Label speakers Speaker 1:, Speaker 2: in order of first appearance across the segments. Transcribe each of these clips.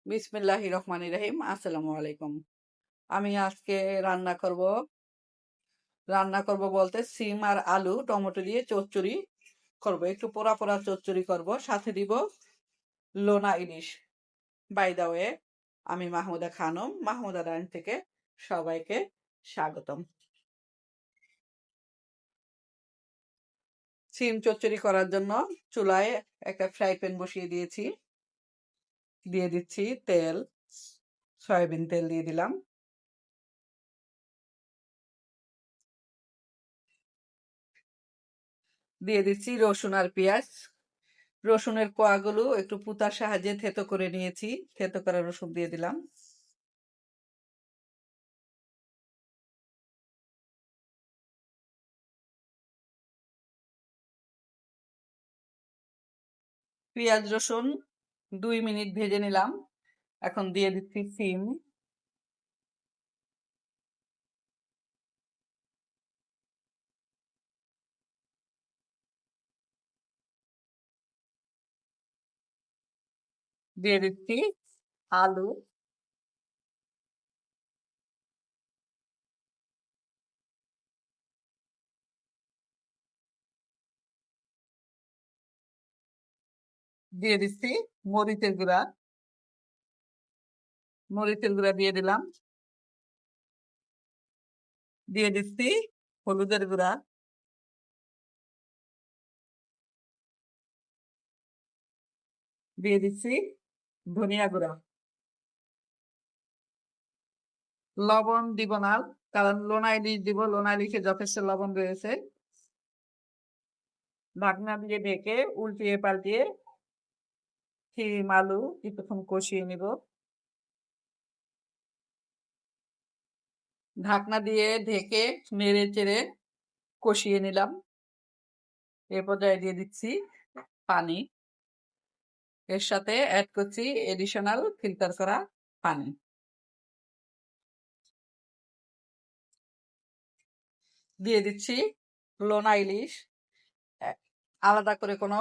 Speaker 1: বিসমিল্লাহির রহমানির রহিম। আসসালামু আলাইকুম। আমি আজকে রান্না করব বলতে সিম আর আলু টমেটো দিয়ে চচ্চড়ি করব। একটু পোড়া পোড়া চচ্চড়ি করব, সাথে দিব লোনা ইলিশ। বাই দা ওয়ে, আমি মাহমুদা খানম, মাহমুদা ডাইন থেকে সবাইকে স্বাগতম। সিম চচ্চড়ি করার জন্য চুলায় একটা ফ্রাই প্যান বসিয়ে দিয়েছি। দিয়ে দিচ্ছি তেল, সয়াবিন তেল দিয়ে দিলাম। দিয়ে দিচ্ছি রসুন আর পেঁয়াজ। রসুনের কোয়াগুলো একটু পুতার সাহায্যে থেতো করে নিয়েছি। থেতো করা রসুন দিয়ে দিলাম। পেঁয়াজ রসুন 2 মিনিট ভেজে নিলাম। এখন দিয়ে দিচ্ছি সিম। দিয়ে দিচ্ছি আলু। দিয়ে দিচ্ছি মরিচের গুঁড়া। মরিচের গুঁড়া দিয়ে দিলাম। দিয়ে দিচ্ছি হলুদের গুঁড়া। দিয়ে দিচ্ছি ধনিয়া গুঁড়া। লবণ দিব না, কারণ লোনা ইলিশ দিব, লোনা ইলিশে যথেষ্ট লবণ রয়েছে। ঢাকনা দিয়ে ঢেকে উল্টিয়ে পাল্টিয়ে সিম আলু কিছুক্ষণ কষিয়ে নিব। ঢাকনা দিয়ে ঢেকে নেড়ে চেড়ে কষিয়ে নিলাম। এ পর্যায়ে দিয়ে দিচ্ছি পানি। এর সাথে অ্যাড করছি এডিশনাল ফিল্টার করা পানি। দিয়ে দিচ্ছি লোনা ইলিশ। আলাদা করে কোনো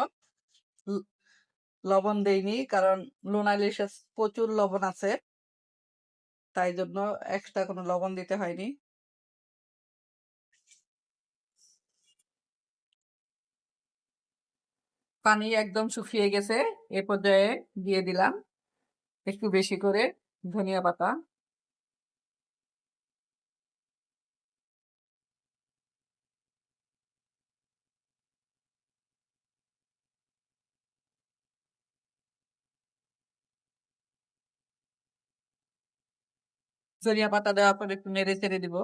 Speaker 1: লবণ দেইনি, কারণ লোনা ইলিশে প্রচুর লবণ আছে, তাই জন্য এক্সট্রা কোনো লবণ দিতে হয়নি। পানি একদম শুকিয়ে গেছে। এ পর্যায়ে দিয়ে দিলাম একটু বেশি করে ধনিয়া পাতা। ধনিয়া পাতা দেওয়ার পর একটু নেড়ে চেড়ে দিব।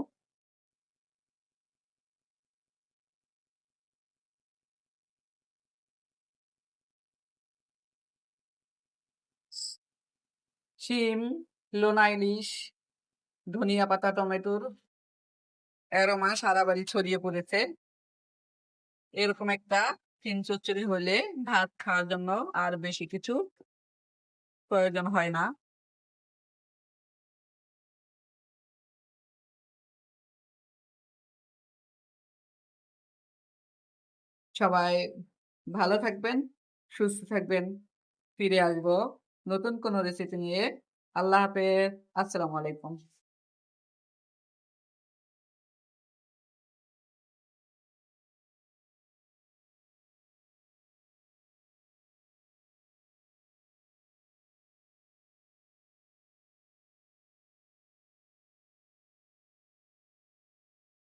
Speaker 1: শিম, লোনা ইলিশ, ধনিয়া পাতা, টমেটোর অ্যারোমা সারা বাড়ি ছড়িয়ে পড়েছে। এরকম একটা সিম চচ্চড়ি হলে ভাত খাওয়ার জন্য আর বেশি কিছু প্রয়োজন হয় না। সবাই ভালো থাকবেন, সুস্থ থাকবেন। ফিরে আসবো নতুন কোনো রেসিপি নিয়ে। আল্লাহ হাফেজ। আসসালামু আলাইকুম।